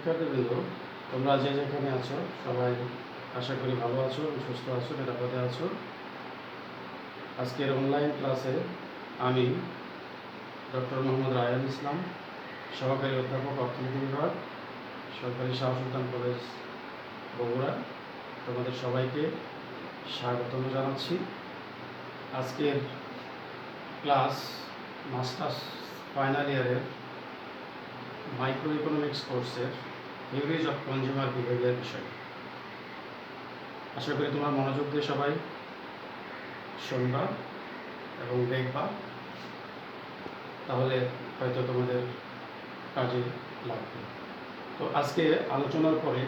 শিক্ষার্থীবৃন্দ, তোমরা যে যেখানে আছো সবাই আশা করি ভালো আছো, সুস্থ আছো, নিরাপদে আছো। আজকের অনলাইন ক্লাসে আমি ডক্টর মোহাম্মদ রায়হান ইসলাম, সহকারী অধ্যাপক, অর্থনীতি বিভাগ, সরকারি শাহ সুলতান কলেজ, বগুড়া, তোমাদের সবাইকে স্বাগতম জানাচ্ছি। আজকের ক্লাস মাস্টার্স ফাইনাল ইয়ারের মাইক্রো ইকোনমিক্স কোর্সের থিওরিজ অফ কনজিউমার বিহেভিয়ার বিষয়। আশা করি তোমার মনোযোগ দিয়ে সবাই শুনবা এবং দেখবা, তাহলে হয়তো তোমাদের কাজে লাগবে। তো আজকে আলোচনার পরে,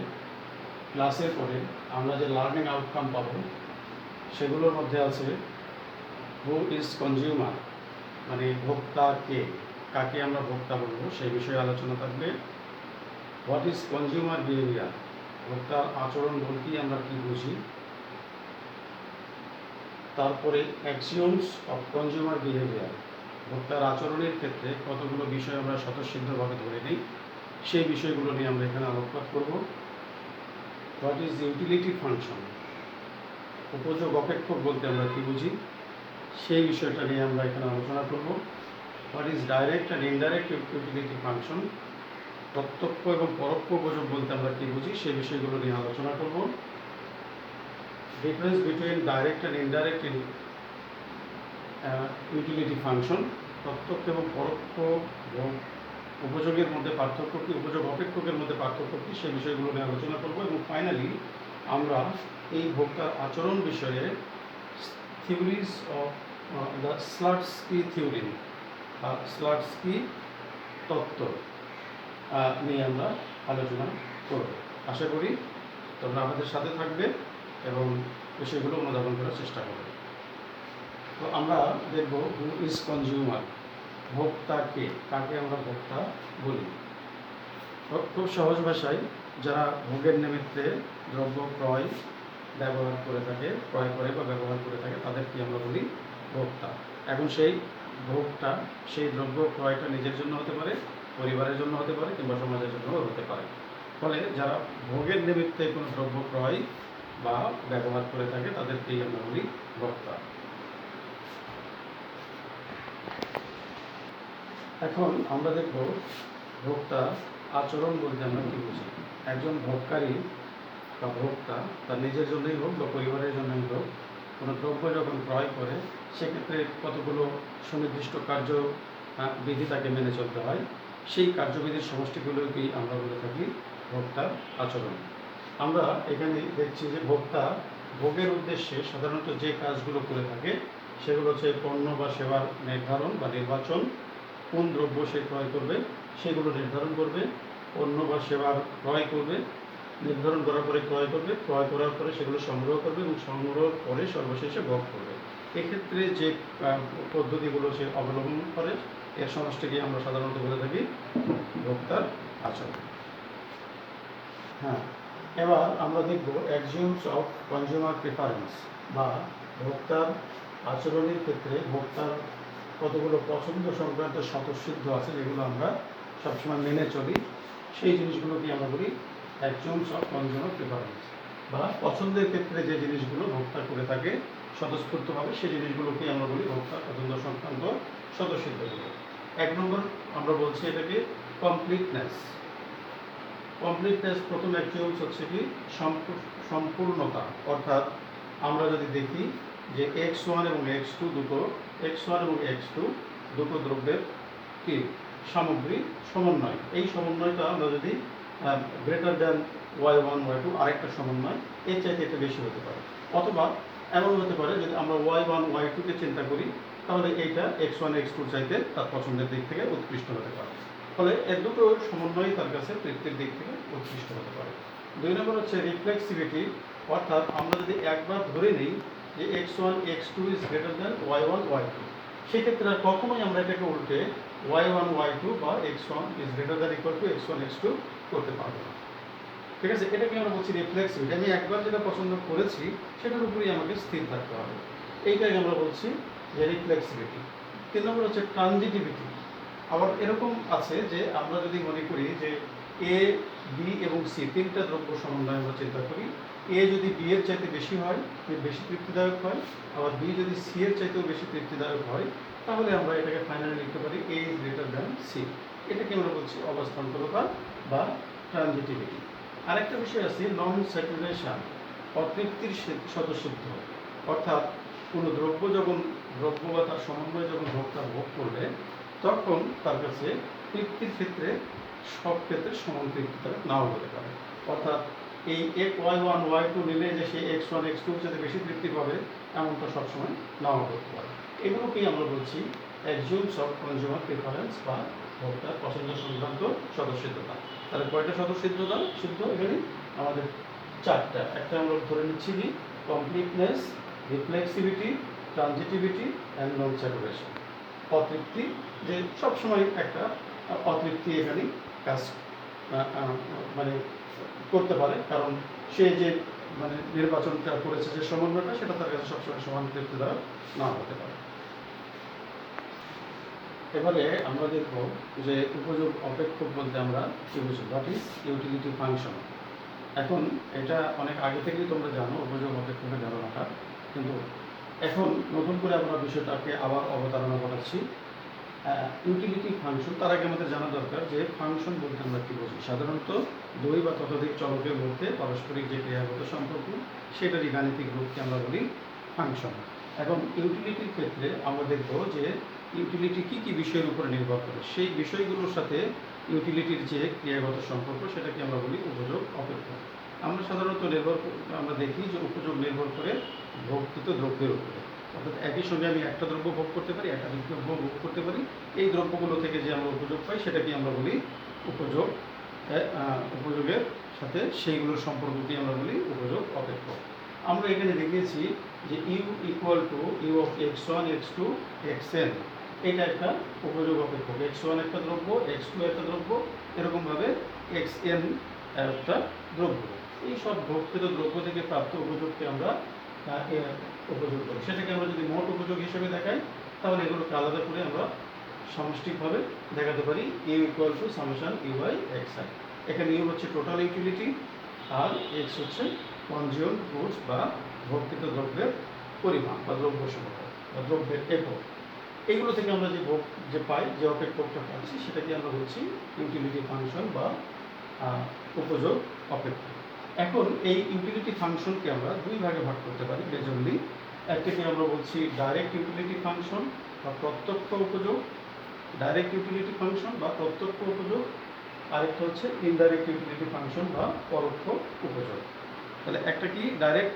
ক্লাসের পরে আমরা যে লার্নিং আউটকাম পাবো সেগুলোর মধ্যে আছে হু ইজ কনজিউমার, মানে ভোক্তা কে, কাকে আমরা ভোক্তা বলবো সেই বিষয়ে আলোচনা থাকবে। হোয়াট ইজ কনজিউমার বিহেভিয়ার, ভোক্তার আচরণ বলতে আমরা কি বুঝি। তারপরে অ্যাক্সিওমস অফ কনজিউমার বিহেভিয়ার, ভোক্তার আচরণের ক্ষেত্রে কতগুলো বিষয় আমরা স্বতঃসিদ্ধভাবে ধরে নিই, সেই বিষয়গুলো নিয়ে আমরা এখানে আলোকপাত করব। হোয়াট ইজ ইউটিলিটি ফাংশন, উপযোগ অপেক্ষক বলতে আমরা কি বুঝি, সেই বিষয়টা নিয়ে আমরা এখানে আলোচনা করব। What is direct and indirect utility function, প্রত্যক্ষ এবং পরোক্ষ উপযোগ বলতে আমরা কি বুঝি, সেই বিষয়গুলো নিয়ে আলোচনা করব। Difference between direct and indirect utility function, প্রত্যক্ষ এবং পরোক্ষ উপযোগের মধ্যে পার্থক্য কী, উপযোগ অপেক্ষকের মধ্যে পার্থক্য কী, সেই বিষয়গুলো নিয়ে আলোচনা করব। এবং ফাইনালি আমরা এই ভোক্তার আচরণ বিষয়ে থিওরিজ অফ দ্য স্লাটস্কি থিওরি বা স্লাটস্কি তত্ত্ব নিয়ে আমরা আলোচনা করব। আশা করি তোমরা আমাদের সাথে থাকবে এবং বিষয়গুলো অনুধাবন করার চেষ্টা করবে। তো আমরা দেখব হু ইজ কনজিউমার, ভোক্তাকে, কাকে আমরা ভোক্তা বলি। খুব সহজ ভাষায় যারা ভোগের নিমিত্তে দ্রব্য ব্যবহার করে থাকে, ক্রয় করে বা ব্যবহার করে থাকে, তাদেরকে আমরা বলি ভোক্তা। এখন সেই ভোগটা, সেই দ্রব্য ক্রয়টা নিজের জন্য হতে পারে, পরিবারের জন্য হতে পারে, কিংবা সমাজের জন্যও হতে পারে। ফলে যারা ভোগের নিমিত্তে কোনো দ্রব্য ক্রয় বা ব্যবহার করে থাকে তাদেরকেই আমরা বলি ভোক্তা। এখন আমরা দেখব ভোক্তা আচরণ বলতে আমরা কী বুঝি। একজন ভোগকারী বা ভোক্তা তার নিজের জন্যই হোক বা পরিবারের জন্যই হোক কোনো দ্রব্য যখন ক্রয় করে, সেক্ষেত্রে কতগুলো সুনির্দিষ্ট কার্যবিধি তাকে মেনে চলতে হয়। সেই কার্যবিধির সমষ্টিগুলোকেই আমরা বলে থাকি ভোক্তার আচরণ। আমরা এখানে দেখছি যে ভোক্তা ভোগের উদ্দেশ্যে সাধারণত যে কাজগুলো করে থাকে সেগুলো হচ্ছে পণ্য বা সেবার নির্ধারণ বা নির্বাচন, কোন দ্রব্য সে ক্রয় করবে সেগুলো নির্ধারণ করবে, পণ্য বা সেবার ক্রয় করবে, নির্ধারণ করার পরে ক্রয় করবে, ক্রয় করার পরে সেগুলো সংগ্রহ করবে এবং সংগ্রহ করে সর্বশেষে ভোগ করবে। এক্ষেত্রে যে পদ্ধতিগুলো সে অবলম্বন করে এর সমষ্টিকে আমরা সাধারণত বলে থাকি ভোক্তার আচরণ। হ্যাঁ, এবার আমরা দেখব অ্যাক্সিওমস অফ কনজিউমার প্রেফারেন্স, বা ভোক্তার আচরণের ক্ষেত্রে ভোক্তার কতগুলো পছন্দ সংক্রান্ত স্বতঃসিদ্ধ আছে যেগুলো আমরা সবসময় মেনে চলি, সেই জিনিসগুলোকে আমরা বলি অ্যাক্সিওমস অফ কনজিউমার প্রেফারেন্স, বা পছন্দের ক্ষেত্রে যে জিনিসগুলো ভোক্তা করে থাকে স্বতঃস্ফূর্তভাবে সেই জিনিসগুলোকে আমরা বলি ভোক্তার পছন্দ সংক্রান্ত স্বতঃসিদ্ধগুলো। এক নম্বর আমরা বলছি এটাকে কমপ্লিটনেস। কমপ্লিটনেস প্রথম অ্যাক্সিওমস হচ্ছে কি সম্পূর্ণতা, অর্থাৎ আমরা যদি দেখি যে X1 এবং X2 দুটো দ্রব্যের কি সামগ্রী সমন্বয়, এই সমন্বয়টা আমরা যদি গ্রেটার দ্যান Y1 Y2 আরেকটা সমন্বয় এর চাইতে এটা বেশি হতে পারে, অথবা এমন হতে পারে যদি আমরা Y1 Y2কে চিন্তা করি তাহলে এইটা X1 X2 চাইতে তার পছন্দের দিক থেকে উৎকৃষ্ট হতে পারে। ফলে এর দুটো সমন্বয় তার কাছে তৃপ্তির দিক থেকে উৎকৃষ্ট হতে পারে। দুই নম্বর হচ্ছে রিফ্লেক্সিভিটি, অর্থাৎ আমরা যদি একবার ধরে নিই যে X1 X2 is greater than Y1 Y2, সেক্ষেত্রে আর কখনোই আমরা এটাকে উল্টে Y1 Y2 বা X1 is greater than equal to X1 X2 করতে পারবো না। ঠিক আছে, এটাকে আমরা বলছি রিফ্লেক্সিভিটি। আমি একবার যেটা পছন্দ করেছি সেটার উপরেই আমাকে স্থির থাকতে হবে, এইটাকে আমরা বলছি যে রিফ্লেক্সিভিটি। তিন নম্বর হচ্ছে ট্রানজিটিভিটি। আবার এরকম আছে যে আমরা যদি মনে করি যে A বি এবং সি তিনটা দ্রব্য সমন্বয়ে আমরা চিন্তা করি, এ যদি বি এর চাইতে বেশি হয়, বেশি তৃপ্তিদায়ক হয়, আবার বি যদি সি এর চাইতেও বেশি তৃপ্তিদায়ক হয়, তাহলে আমরা এটাকে ফাইনালি লিখতে পারি এ ইজ গ্রেটার দ্যান সি। এটাকে আমরা বলছি অবস্থান্তরতা বা ট্রানজিটিভিটি। আরেকটা বিষয় আছে নন স্যাচুরেশন, অতৃপ্তির স্বতঃসিদ্ধ। অর্থাৎ কোনো দ্রব্য বা তার সমন্বয়ে যখন ভোক্তা ভোগ করবে, তখন তার কাছে তৃপ্তির ক্ষেত্রে সব ক্ষেত্রে সমান তৃপ্তি নাও হতে পারে। অর্থাৎ এই y1 y2 নিলে যে সে x1 x2 সাথে বেশি তৃপ্তি পাবে এমনটা সবসময় নাও করতে পারে। এগুলোকেই আমরা বলছি এক্সিউমস অফ কনজিউমার প্রেফারেন্স বা ভোক্তার পছন্দ সংক্রান্ত স্বতঃসিদ্ধতা। তাহলে কয়টা স্বতঃসিদ্ধতা সিদ্ধ এখানে? আমাদের চারটা। একটা আমরা ধরে নিচ্ছি কি completeness, reflexivity, transitivity and non satiation. অতৃপ্তি, যে সবসময় একটা অতৃপ্তি এখানে কাজ মানে করতে পারে, কারণ সে যে নির্বাচনটা করেছে যে সমন্বয়টা সেটা তার কাছে সবসময় সমান তৃপ্তিদায়ক না হতে পারে। এবারে আমরা দেখব যে উপযোগ অপেক্ষক বলতে আমরা কি বুঝি, হোয়াট ইজ ইউটিলিটি ফাংশন। এখন এটা অনেক আগে থেকেই তোমরা জানো উপযোগ অপেক্ষকের ধারণাটা, কিন্তু এখন নতুন করে আমরা বিষয়টাকে আবার অবতারণা করাচ্ছি। ইউটিলিটি ফাংশন, তার আগে আমাদের জানা দরকার যে ফাংশন বলতে আমরা কী বুঝি। সাধারণত দুই বা ততোধিক চলকের মধ্যে পারস্পরিক যে ক্রিয়াগত সম্পর্ক, সেটারই গাণিতিক রূপকে আমরা বলি ফাংশন। এখন ইউটিলিটির ক্ষেত্রে আমরা দেখব যে ইউটিলিটি কী কী বিষয়ের উপরে নির্ভর করে, সেই বিষয়গুলোর সাথে ইউটিলিটির যে ক্রিয়াগত সম্পর্ক সেটাকে আমরা বলি উপযোগ অপেক্ষক। আমরা সাধারণত আমরা দেখি যে উপযোগ নির্ভর করে ভোগকৃত দ্রব্যের উপরে। অর্থাৎ একই সঙ্গে আমি একটা দ্রব্য ভোগ করতে পারি, একটা দ্রব্য ভোগ করতে পারি, এই দ্রব্যগুলো থেকে যে আমরা উপযোগ পাই সেটাকে আমরা বলি উপযোগ। উপযোগের সাথে সেইগুলোর সম্পর্ককেই আমরা বলি উপযোগ অপেক্ষক। আমরা এখানে দেখিয়েছি যে U equal to U of x1 x2 xn, এটা একটা উপযোগ অপেক্ষক। x1 একটা দ্রব্য, x2 একটা দ্রব্য, এরকমভাবে xn একটা দ্রব্য। এই সব ভোগকৃত দ্রব্য থেকে প্রাপ্ত উপযোগকে আমরা উপযোগ করি। সেটাকে আমরা যদি মোট উপযোগ হিসেবে দেখাই, তাহলে এগুলোকে আলাদা করে আমরা সামষ্টিকভাবে দেখাতে পারি U equal to summation U by X I. এখানে ইউ হচ্ছে টোটাল ইউটিলিটি, আর এক্স হচ্ছে কনজিউমড গুডস বা ভোগকৃত দ্রব্যের পরিমাণ বা দ্রব্য সংখ্যা বা দ্রব্যের একক। এইগুলো থেকে আমরা যে ভোগ যে পাই, যে অপেক্ষকটা পাচ্ছি, সেটাকে আমরা বলছি ইউটিলিটি ফাংশন বা উপযোগ অপেক্ষক। এখন এই ইউটিলিটি ফাংশনকে আমরা দুই ভাগে ভাগ করতে পারি মেজরলি। একটাকে আমরা বলছি ডাইরেক্ট ইউটিলিটি ফাংশন বা প্রত্যক্ষ উপযোগ, ডাইরেক্ট ইউটিলিটি ফাংশন বা প্রত্যক্ষ উপযোগ। আরেকটা হচ্ছে ইনডাইরেক্ট ইউটিলিটি ফাংশন বা পরোক্ষ উপযোগ। তাহলে একটা কি ডাইরেক্ট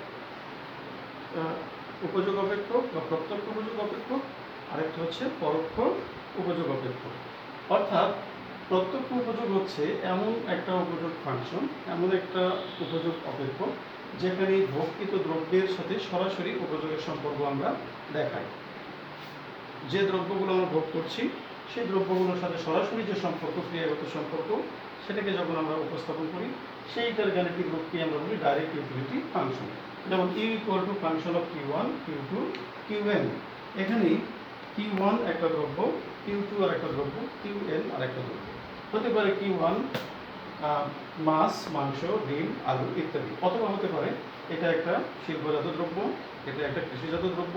উপযোগ অপেক্ষক বা প্রত্যক্ষ উপযোগ অপেক্ষক, আরেকটা হচ্ছে পরোক্ষ উপযোগ অপেক্ষক। অর্থাৎ প্রত্যক্ষ উপযোগ হচ্ছে এমন একটা উপযোগ ফাংশন, এমন একটা উপযোগ অপেক্ষক যেখানে ভোগকৃত দ্রব্যের সাথে সরাসরি উপযোগের সম্পর্ক আমরা দেখাই। যে দ্রব্যগুলো আমরা ভোগ করছি সেই দ্রব্যগুলোর সাথে সরাসরি যে সম্পর্ক, ক্রিয়াগত সম্পর্ক, সেটাকে যখন আমরা উপস্থাপন করি সেইটার গাণিতিক রূপকে আমরা বলি ডাইরেক্ট ইউটিলিটি ফাংশন। যেমন U equal to function of Q1 Q2 Qn। এখানে Q1 একটা দ্রব্য, Q2 আর একটা দ্রব্য, Qn আর একটা দ্রব্য। হতে পারে Q1 মাছ, মাংস, ডিম, আলু ইত্যাদি, অথবা হতে পারে এটা একটা শিল্পজাত দ্রব্য, এটা একটা কৃষিজাত দ্রব্য,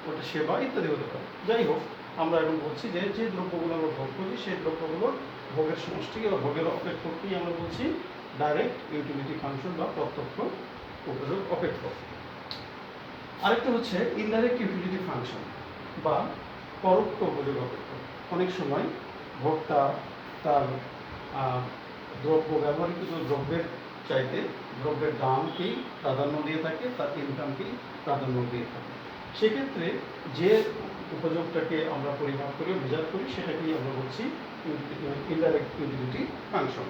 ওটা সেবা ইত্যাদি হতে পারে। যাই হোক, আমরা এখন বলছি যে যে দ্রব্যগুলো আমরা ভোগ করছি সেই দ্রব্যগুলোর ভোগের সমষ্টি বা ভোগের অপেক্ষককেই আমরা বলছি ডাইরেক্ট ইউটিলিটি ফাংশন বা প্রত্যক্ষ উপযোগ অপেক্ষক। আরেকটা হচ্ছে ইনডাইরেক্ট ইউটিলিটি ফাংশন বা পরোক্ষ উপযোগ অপেক্ষক। অনেক সময় ভোক্তা তার ব্যবহৃত দ্রব্যের চাইতে দ্রব্যের দামকেই প্রাধান্য দিয়ে থাকে, তার ইনকামকেই প্রাধান্য দিয়ে থাকে। সেক্ষেত্রে যে উপযোগটাকে আমরা পরিমাপ করি, মেজার করি, সেটাকেই আমরা বলছি ইনডাইরেক্ট ইউটিলিটি ফাংশন।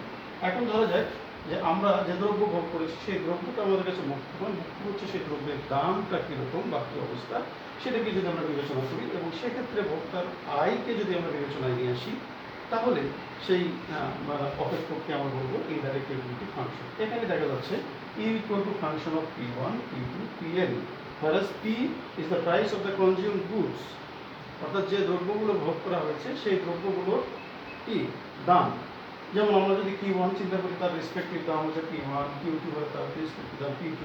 এখন ধরা যায় যে আমরা যে দ্রব্য ভোগ করেছি সেই দ্রব্যটা আমাদের কাছে মুখ্য হচ্ছে সেই দ্রব্যের দামটা কীরকম বা কী অবস্থা, সেটাকে যদি আমরা বিবেচনা করি এবং সেক্ষেত্রে ভোক্তার আয়কে যদি আমরা বিবেচনায় নিয়ে আসি, তাহলে সেই অপেক্ষককে আমরা বলবো ইনডাইরেক্ট ইউটিলিটি ফাংশন। এখানে দেখা যাচ্ছে U equal to function of P1 P2 Pn, whereas P is the price of the consumed goods। অর্থাৎ যে দ্রব্যগুলো ভোগ করা হয়েছে সেই দ্রব্যগুলোর কি দাম, যেমন আমরা যদি Q1 চিন্তা করি, তার রেসপেক্টিভ দাম হচ্ছে P1, Q2 হলে তার রেসপেক্টিভ দাম P2,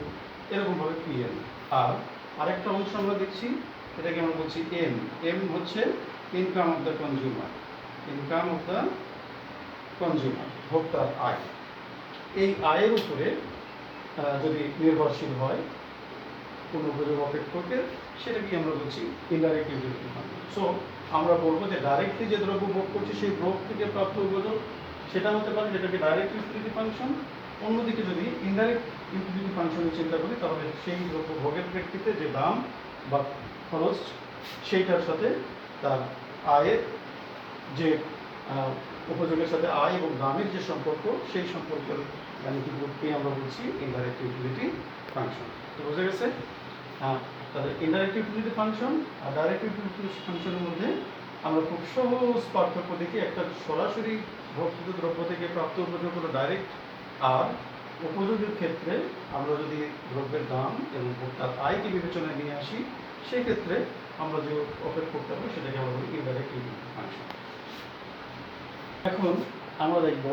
এরকমভাবে Pn। আর আরেকটা অংশ আমরা দেখছি, এটাকে আমরা বলছি M। M হচ্ছে income of the consumer, income of the consumer, ভোক্তার আয়। এই আয়ের উপরে যদি নির্ভরশীল হয় কোনো উপযোগ অপেক্ষকের, সেটাকে আমরা বলছি ইনডাইরেক্ট ইউটিলিটি ফাংশন। সো আমরা বলবো যে ডাইরেক্টলি যে দ্রব্য ভোগ করছি সেই ভোগ থেকে প্রাপ্ত উপযোগ, সেটা হতে পারে যেটাকে ডাইরেক্ট ইউটিলিটি ফাংশন। অন্যদিকে যদি ইনডাইরেক্ট ইউটিলিটি ফাংশনে চিন্তা করি, তাহলে সেই দ্রব্য ভোগের প্রেক্ষিতে যে দাম বা খরচ, সেইটার সাথে তার আয়ের যে উপযোগের সাথে আয় এবং দামের যে সম্পর্ক, সেই সম্পর্কের গ্রুপকে আমরা বলছি ইনডাইরেক্ট ইউটিলিটি ফাংশন। তো বোঝা গেছে? তাহলে ইনডাইরেক্ট ইউটিলিটি ফাংশন আর ডাইরেক্ট ইউটিলিটি ফাংশনের মধ্যে আমরা খুব সহজ পার্থক্য দেখি। একটা সরাসরি ভোক্তৃত দ্রব্য থেকে প্রাপ্ত উপযোগ হলো ডাইরেক্ট, আর উপযোগের ক্ষেত্রে আমরা যদি দ্রব্যের দাম এবং ভোক্তার আয়কে বিবেচনায় নিয়ে আসি, সেক্ষেত্রে আমরা যে অপেক্ষক পাবো সেটাকে আমরা বলি ইনডাইরেক্ট ইউটিলিটি ফাংশন। এখন আমরা দেখব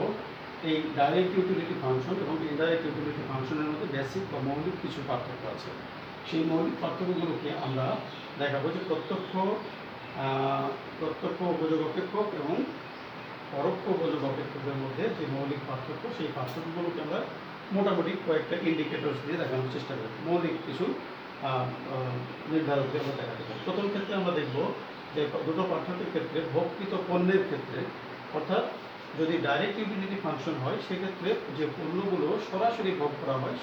এই ডাইরেক্ট ইউটিলিটি ফাংশন এবং ইনডাইরেক্ট ইউটিলিটি ফাংশনের মধ্যে বেসিক বা মৌলিক কিছু পার্থক্য আছে। সেই মৌলিক পার্থক্যগুলোকে আমরা দেখাবো যে প্রত্যক্ষ উপযোগ অপেক্ষক এবং পরোক্ষ উপযোগ অপেক্ষকের মধ্যে যে মৌলিক পার্থক্য, সেই পার্থক্যগুলোকে আমরা মোটামুটি কয়েকটা ইন্ডিকেটরস দিয়ে দেখানোর চেষ্টা করব। মৌলিক কিছু নির্ধারক দিয়ে আমরা দেখাতে পারি। প্রথম ক্ষেত্রে আমরা দেখব যে দুটো পার্থক্যের ক্ষেত্রে ভোগকৃত পণ্যের ক্ষেত্রে, অর্থাৎ যদি ডাইরেক্ট ইউটিলিটি ফাংশন হয়, সেক্ষেত্রে যে পণ্যগুলো সরাসরি ভোগ করা হয়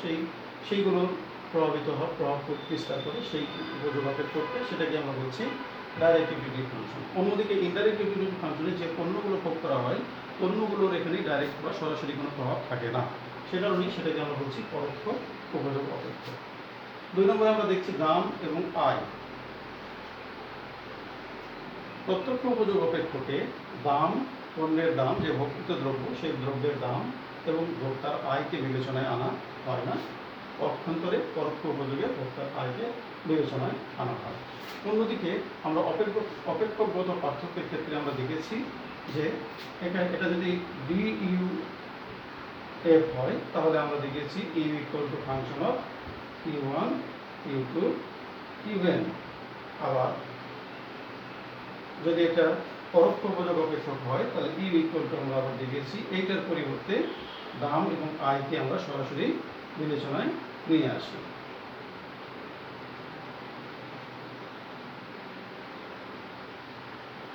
সেইগুলোর প্রভাব বিস্তার করে সেই উপযোগ অপেক্ষককে, সেটাকে আমরা বলছি ডাইরেক্ট ইউটিলিটি ফাংশন। অন্যদিকে ইনডাইরেক্ট ইউটিলিটি ফাংশনে যে পণ্যগুলো ভোগ করা হয়, পণ্যগুলোর এখানে ডাইরেক্ট বা সরাসরি কোনো প্রভাব থাকে না, সে কারণেই সেটাকে আমরা বলছি পরোক্ষ উপযোগ অপেক্ষক। 2 নম্বরে আমরা দেখছি দাম এবং আয়। প্রত্যক্ষ উপযোগ অপেক্ষকে দাম, পণ্যের দাম, যে ভোগকৃত দ্রব্য সেই দ্রব্যের দাম এবং ভোক্তার আয়কে বিবেচনায় আনা হয় না। পক্ষান্তরে পরোক্ষ উপযোগে ভোক্তার আয়কে বিবেচনায় আনা হয়। অন্যদিকে আমরা অপেক্ষকগত পার্থক্যের ক্ষেত্রে আমরা দেখেছি যে এটা যদি DUF হয়, তাহলে আমরা দেখেছি U equal to function of Q1, Q2, Qn। আবার যদি এটা পরোক্ষ উপযোগ অপেক্ষক হয়, তাহলে U ইকুয়াল টু আমরা আবার দেখেছি এইটার পরিবর্তে দাম এবং আয়কে আমরা সরাসরি বিবেচনায় নিয়ে আসি।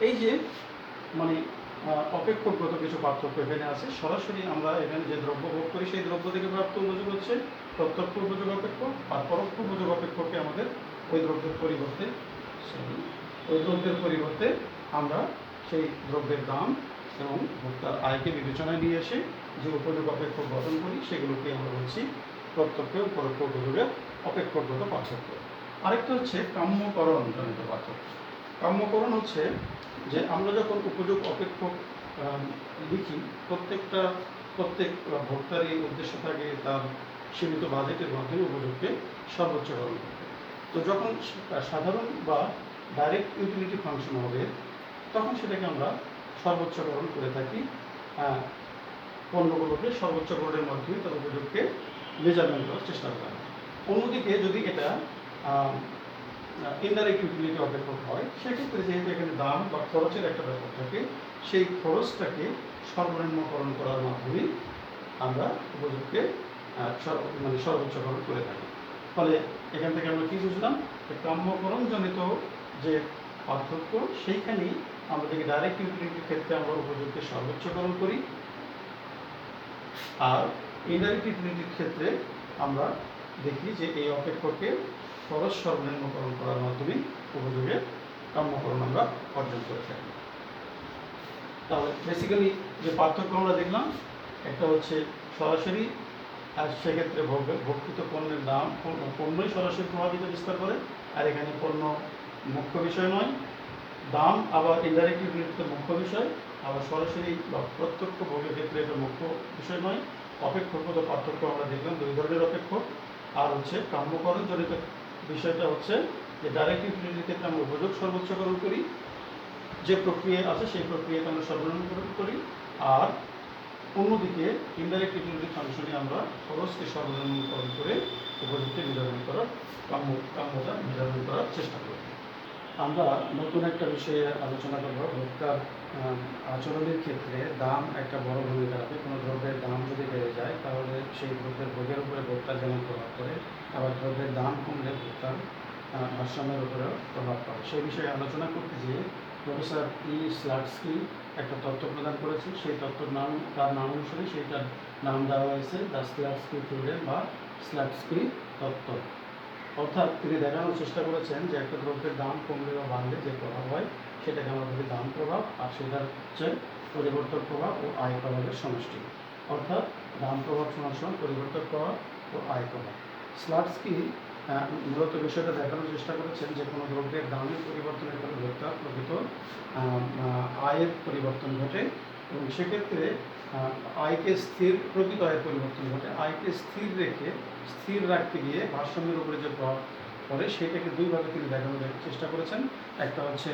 এই যে অপেক্ষকগত কিছু পার্থক্য এখানে আছে। সরাসরি আমরা এখানে যে দ্রব্য ভোগ করি সেই দ্রব্য থেকে প্রাপ্ত উপযোগ হচ্ছে প্রত্যক্ষ উপযোগ অপেক্ষক, আর পরোক্ষ উপযোগ অপেক্ষককে আমাদের ওই দ্রব্যের পরিবর্তে আমরা সেই দ্রব্যের দাম এবং ভোক্তার আয়কে বিবেচনায় নিয়ে এসে যে উপযোগ অপেক্ষক গঠন করি, সেগুলোকে আমরা বলছি প্রত্যক্ষ ও পরোক্ষ উপযোগের অপেক্ষকগত পার্থক্য। আরেকটা হচ্ছে কাম্যকরণ জনিত পার্থক্য। কাম্যকরণ হচ্ছে যে আমরা যখন উপযোগ অপেক্ষক লিখি, প্রত্যেক ভোক্তারই উদ্দেশ্য থাকে তার সীমিত বাজেটের মাধ্যমে উপযোগকে সর্বোচ্চকরণ করতে। তো যখন সাধারণ বা ডাইরেক্ট ইউটিলিটি ফাংশন হবে, তখন সেটাকে আমরা সর্বোচ্চকরণ করে থাকি, পণ্যগুলোকে সর্বোচ্চকরণের মাধ্যমে তার উপযোগকে মেজারমেন্ট করার চেষ্টা করা হয়। অন্যদিকে যদি এটা ইনডাইরেক্ট ইউটিলিটি অপেক্ষক হয়, সেক্ষেত্রে যেহেতু এখানে দাম বা খরচের একটা ব্যাপার থাকে, সেই খরচটাকে সর্বনিম্নকরণ করার মাধ্যমে আমরা উপযোগকে সর্বোচ্চকরণ করে থাকি। ফলে এখান থেকে আমরা কি বুঝলাম, কাম্যকরণ জনিত যে পার্থক্য, সেইখানেই আমরা দেখি ডাইরেক্ট ইউটিলিটির ক্ষেত্রে আমরা উপযোগকে সর্বোচ্চকরণ করি, আর ইনডাইরেক্ট ইউটিলিটির ক্ষেত্রে আমরা দেখি যে এই অপেক্ষককে খরচ সর্বনিম্নকরণ করার মাধ্যমে উপযোগের কাম্যকরণ আমরা অর্জন করে থাকি। তাহলে বেসিক্যালি যে পার্থক্য আমরা দেখলাম, একটা হচ্ছে সরাসরি, আর সেক্ষেত্রে ভোগকৃত পণ্যের দাম, পণ্যই সরাসরি প্রভাবিত বিস্তার করে, আর এখানে পণ্য মুখ্য বিষয় নয়। দাম আবার ইনডাইরেক্ট ইউটিলিটিতে মুখ্য বিষয়, আবার সরাসরি বা প্রত্যক্ষ ভোগের ক্ষেত্রে এটা মুখ্য বিষয় নয়। অপেক্ষকগত পার্থক্য আমরা দেখলাম 2 ধরনের অপেক্ষক। আর হচ্ছে কাম্যকরণ জনিত বিষয়টা হচ্ছে যে ডাইরেক্ট ইউটিলিটির ক্ষেত্রে আমরা উপযোগ সর্বোচ্চকরণ করি, যে প্রক্রিয়া আছে সেই প্রক্রিয়াকে আমরা সর্বনিম্নকরণ করি, আর অন্যদিকে ইনডাইরেক্ট ইকুইলিব্রিয়াম ফাংশনে আমরা খরচকে সর্বনিম্নকরণ করে উপযুক্ত নির্ধারণ করার কাম্যতা নির্ধারণ করার চেষ্টা করি। আমরা নতুন একটা বিষয়ে আলোচনা করব। ভোক্তার আচরণের ক্ষেত্রে দাম একটা বড় ভূমিকা রাখে। কোনো দ্রব্যের দাম যদি বেড়ে যায় তাহলে সেই দ্রব্যের ভোগের উপরে ভোক্তার যেমন প্রভাব পড়ে, আবার দ্রব্যের দাম কমলে ভোক্তার ভারসাম্যের উপরেও প্রভাব পড়ে। সেই বিষয়ে আলোচনা করতে গিয়ে প্রফেসর স্লাটস্কি একটা তত্ত্ব প্রদান করেছে। সেই তত্ত্বর নাম, তার নাম অনুসারে সেইটার নাম দেওয়া হয়েছে দ্য স্লাটস্কি থিওরেম বা স্লাটস্কি তত্ত্ব। অর্থাৎ তিনি দেখানোর চেষ্টা করেছেন যে একটা দ্রব্যের দাম কমলে বা বাড়লে যে প্রভাব হয় সেটাকে আমরা বলি দাম প্রভাব, আর সেটার হচ্ছে পরিবর্তন প্রভাব ও আয় প্রভাবের সমষ্টি। অর্থাৎ দাম প্রভাব সমান পরিবর্তন প্রভাব ও আয় প্রভাব। স্লাটস্কি মূলত বিষয়টা দেখানোর চেষ্টা করেছেন যে কোনো দ্রব্যের দামের পরিবর্তনের ফলে ভোক্তার প্রকৃত আয়ের পরিবর্তন ঘটে, এবং সেক্ষেত্রে আয়কে প্রকৃত আয়ের পরিবর্তন ঘটে। আয়কে স্থির রাখতে গিয়ে ভারসাম্যের উপরে যে প্রভাব পড়ে সেটাকে দুইভাবে তিনি দেখানোর চেষ্টা করেছেন। একটা হচ্ছে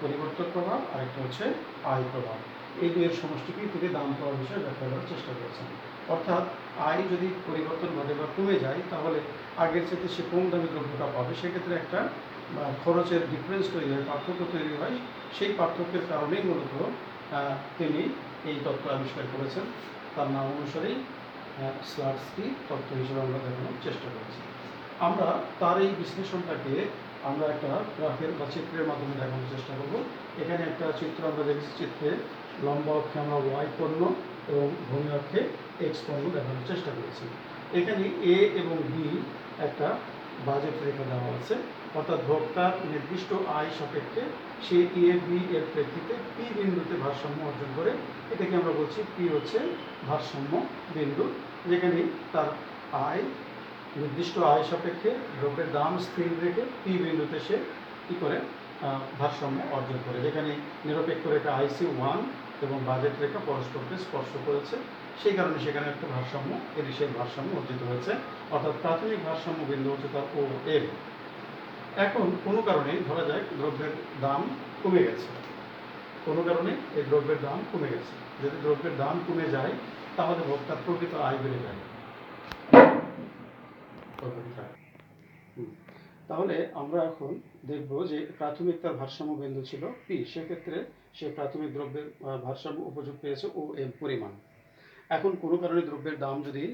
পরিবর্তন প্রভাব, আর একটা হচ্ছে আয় প্রভাব। এই দুইয়ের সমষ্টিকেই তিনি দাম প্রভাব হিসেবে ব্যাখ্যা করার চেষ্টা করেছেন। অর্থাৎ আয় যদি পরিবর্তন ঘটে বা কমে যায় তাহলে আগের চেয়ে সে কম দামি দ্রব্যটা পাবে, সেক্ষেত্রে একটা খরচের ডিফারেন্স তৈরি হয়, পার্থক্য তৈরি হয়। সেই পার্থক্যের কারণেই মূলত তিনি এই তত্ত্ব আবিষ্কার করেছেন। তার নাম অনুসারেই স্লাটস্কি তত্ত্ব হিসেবে আমরা দেখানোর চেষ্টা করেছি। আমরা তার এই বিশ্লেষণটাকে আমরা একটা গ্রাফের বা চিত্রের মাধ্যমে দেখানোর চেষ্টা করব। এখানে একটা চিত্র আমরা দেখছি। চিত্রে লম্বা অক্ষে আমরা ওয়াই পণ্য এবং ভূমি অক্ষে এক্স পণ্য দেখানোর চেষ্টা করেছি। এখানে এ এবং বি একটা বাজেট রেখা দেওয়া আছে, অর্থাৎ ভোক্তার নির্দিষ্ট আয় সাপেক্ষে সে এ বি এর প্রেক্ষিতে পি বিন্দুতে ভারসাম্য অর্জন করে। এটাকে আমরা বলছি পি হচ্ছে ভারসাম্য বিন্দু, যেখানে তার আয় নির্দিষ্ট আয় সাপেক্ষে দ্রব্যের দাম স্থির রেখে পি বিন্দুতে সে কী করে ভারসাম্য অর্জন করে, যেখানে নিরপেক্ষ রেখা আইসি 1 এবং বাজেট রেখা পরস্পরকে স্পর্শ করেছে। সেই কারণে সেখানে একটা ভারসাম্য এডিসের ভারসাম্য অর্জিত হয়েছে, অর্থাৎ প্রাথমিক ভারসাম্য বিন্দু হচ্ছে তার ও এল। এখন কোনো কারণে ধরা যায় দ্রব্যের দাম কমে গেছে, কোনো কারণে এই দ্রব্যের দাম কমে গেছে। যদি দ্রব্যের দাম কমে যায় তাহলে ভোক্তার প্রকৃত আয় বেড়ে যায়। তাহলে আমরা এখন দেখব যে প্রাথমিক তার ভারসাম্য বিন্দু ছিল পি, সেক্ষেত্রে সে প্রাথমিক দ্রব্যের ভারসাম্য উপযোগ পেয়েছে ও এম পরিমাণ। এখন কোনো কারণে দ্রব্যের দাম যদি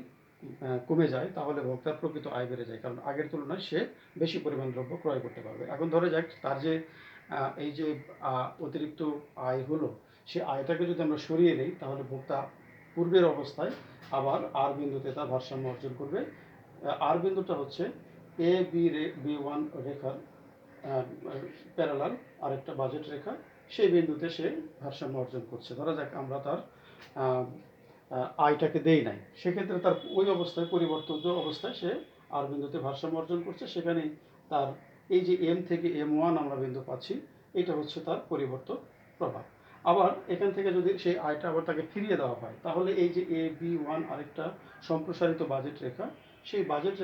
কমে যায় তাহলে ভোক্তার প্রকৃত আয় বেড়ে যায়, কারণ আগের তুলনায় সে বেশি পরিমাণ দ্রব্য ক্রয় করতে পারবে। এখন ধরে যাক তার যে এই যে অতিরিক্ত আয় হলো, সে আয়টাকে যদি আমরা সরিয়ে দিই তাহলে ভোক্তা পূর্বের অবস্থায় আবার আর বিন্দুতে তার ভারসাম্য অর্জন করবে। আর বিন্দুটা হচ্ছে এ বি ওয়ান রেখার প্যারালাল আরেকটা বাজেট রেখা, সেই বিন্দুতে সে ভারসাম্য অর্জন করছে। ধরা যাক আমরা তার আয়টাকে দেই নাই, সেক্ষেত্রে তার ওই অবস্থায় পরিবর্তিত অবস্থায় সে আর বিন্দুতে ভারসাম্য অর্জন করছে। সেখানে তার এই যে এম থেকে M1 আমরা বিন্দু পাচ্ছি, এটা হচ্ছে তার পরিবর্তন প্রভাব। আবার এখান থেকে যদি সেই আয়টা আবার তাকে ফিরিয়ে দেওয়া হয় তাহলে এই যে AB1 আরেকটা সম্প্রসারিত বাজেট রেখা, সেই বাজেট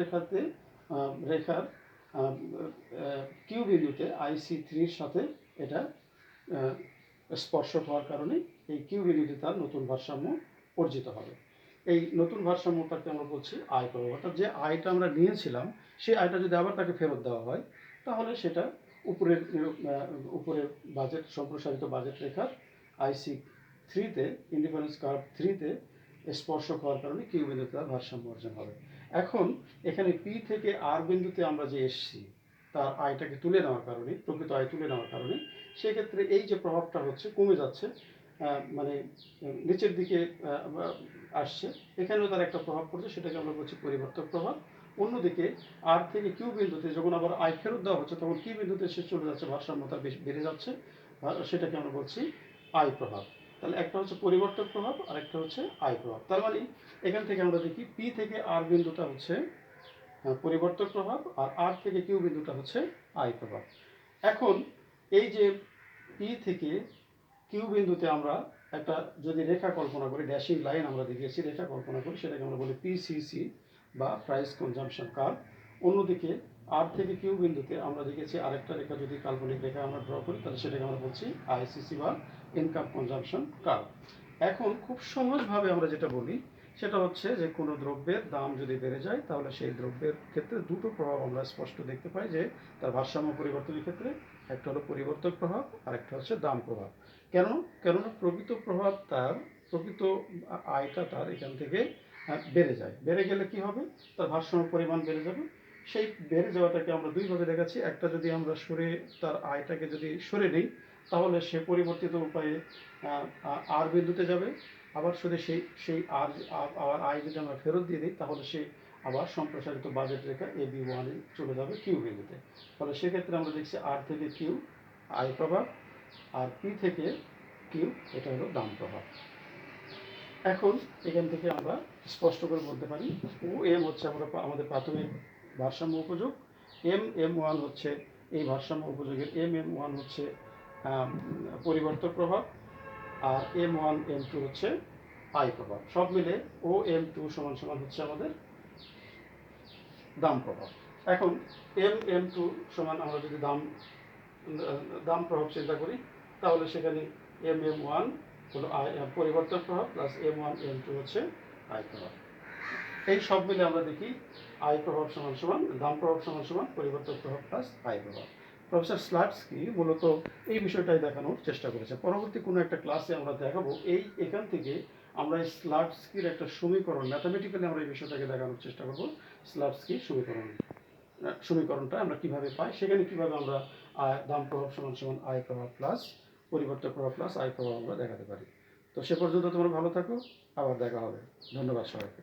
রেখার কিউ বিন্দুতে IC3-র সাথে এটা স্পর্শ হওয়ার কারণে এই কিউ বিন্দুতে তার নতুন ভারসাম্য অর্জিত হবে। এই নতুন ভারসাম্যটাকে আমরা বলছি আয় প্রভাব। অর্থাৎ যে আয়টা আমরা নিয়েছিলাম সেই আয়টা যদি আবার তাকে ফেরত দেওয়া হয় তাহলে সেটা উপরের বাজেট সম্প্রসারিত বাজেট রেখার IC3-তে ইন্ডিফারেন্স কার্ভ 3-তে স্পর্শ হওয়ার কারণে কিউ বিন্দুতে তার ভারসাম্য অর্জন হবে। এখন এখানে পি থেকে আর বিন্দুতে আমরা যে এসছি তার আয়টাকে তুলে নেওয়ার কারণে, প্রকৃত আয় তুলে নেওয়ার কারণে সেক্ষেত্রে এই যে প্রভাবটা হচ্ছে কমে যাচ্ছে, মানে নিচের দিকে আসছে, এখানেও তার একটা প্রভাব পড়ছে, সেটাকে আমরা বলছি পরিবর্তক প্রভাব। অন্যদিকে আর থেকে কিউ বিন্দুতে যখন আবার আয় ফেরত দেওয়া হচ্ছে তখন কিউ বিন্দুতে সে চলে যাচ্ছে, ভারসাম্যতা বেড়ে যাচ্ছে, সেটাকে আমরা বলছি আয় প্রভাব। তাহলে একটা হচ্ছে পরিবর্তক প্রভাব আর একটা হচ্ছে আয় প্রভাব। তার মানে এখান থেকে আমরা দেখি পি থেকে আর বিন্দুটা হচ্ছে পরিবর্তক প্রভাব আর আর থেকে কিউ বিন্দুটা হচ্ছে আয় প্রভাব। এখন এই যে পি থেকে কিউ বিন্দুতে আমরা একটা যদি রেখা কল্পনা করি, ড্যাশিং লাইন আমরা দেখিয়েছি, রেখা কল্পনা করি, সেটাকে আমরা বলি পিসিসি বা প্রাইস কনজাম্পশন কার্ভ। অন্যদিকে আর থেকে কিউ বিন্দুতে আমরা দেখেছি আরেকটা রেখা, যদি কাল্পনিক রেখা আমরা ড্র করি তাহলে সেটাকে আমরা বলছি আইসিসি বা ইনকাম কনজাম্পশন কার্ভ। এখন খুব সহজভাবে আমরা যেটা বলি সেটা হচ্ছে যে কোনো দ্রব্যের দাম যদি বেড়ে যায় তাহলে সেই দ্রব্যের ক্ষেত্রে দুটো প্রভাব আমরা স্পষ্ট দেখতে পাই যে তার ভারসাম্য পরিবর্তনের ক্ষেত্রে একটা হলো পরিবর্তক প্রভাব আর একটা হচ্ছে দাম প্রভাব। কেন? কেননা প্রকৃত প্রভাব তার প্রকৃত আয়টা তার এখান থেকে বেড়ে যায়, বেড়ে গেলে কি হবে, তার ভারসাম্য পরিমাণ বেড়ে যাবে। সেই বেড়ে যাওয়াটাকে আমরা দুইভাবে দেখাচ্ছি, একটা যদি আমরা সরে তার আয়টাকে যদি সরে নিই তাহলে সে পরিবর্তিত উপায়ে আর বিন্দুতে যাবে, আবার যদি সেই সেই আর আবার আয় যদি আমরা ফেরত দিয়ে দিই তাহলে সে আবার সম্প্রসারিত বাজেট রেখা AB1-এ চলে যাবে কিউ বিন্দুতে। ফলে সেক্ষেত্রে আমরা দেখছি আর থেকে কিউ আয় প্রভাব, আর পি থেকে কিউ এটা হলো দাম প্রভাব। এখন এখান থেকে আমরা স্পষ্ট করে বলতে পারি ও এম হচ্ছে আমাদের প্রাথমিক ভারসাম্য উপযোগ, M1 হচ্ছে এই ভারসাম্য উপযোগের M1 হচ্ছে পরিবর্তক প্রভাব, আর M1 M2 হচ্ছে আয় প্রভাব। সব মিলে OM2 সমান সমান হচ্ছে আমাদের দাম প্রভাব। এখন MM2 সমান আমরা যদি দাম প্রভাব চিন্তা করি তাহলে সেখানে MM1 হলো পরিবর্তক প্রভাব প্লাস M1 M2 হচ্ছে আয় প্রভাব। এই সব মিলে আমরা দেখি আয় প্রভাব সমান সমান দাম প্রভাব সমান সমান পরিবর্তক প্রভাব প্লাস আয় প্রভাব। প্রফেসর স্লাটস্কি মূলত এই বিষয়টাই দেখানোর চেষ্টা করেছে। পরবর্তী কোনো একটা ক্লাসে আমরা দেখাবো এখান থেকে আমরা এই স্লাটস্কির একটা সমীকরণ ম্যাথামেটিক্যালি আমরা এই বিষয়টাকে দেখানোর চেষ্টা করব। স্লাটস্কির সমীকরণটা আমরা কিভাবে পাই, সেখানে কিভাবে আমরা দাম প্রভাব সমান সমান আয় প্রভাব প্লাস পরিবর্তক প্রভাব প্লাস আয় প্রভাব আমরা দেখাতে পারি। তো সে পর্যন্ত তোমরা ভালো থাকো, আবার দেখা হবে। ধন্যবাদ সবাইকে।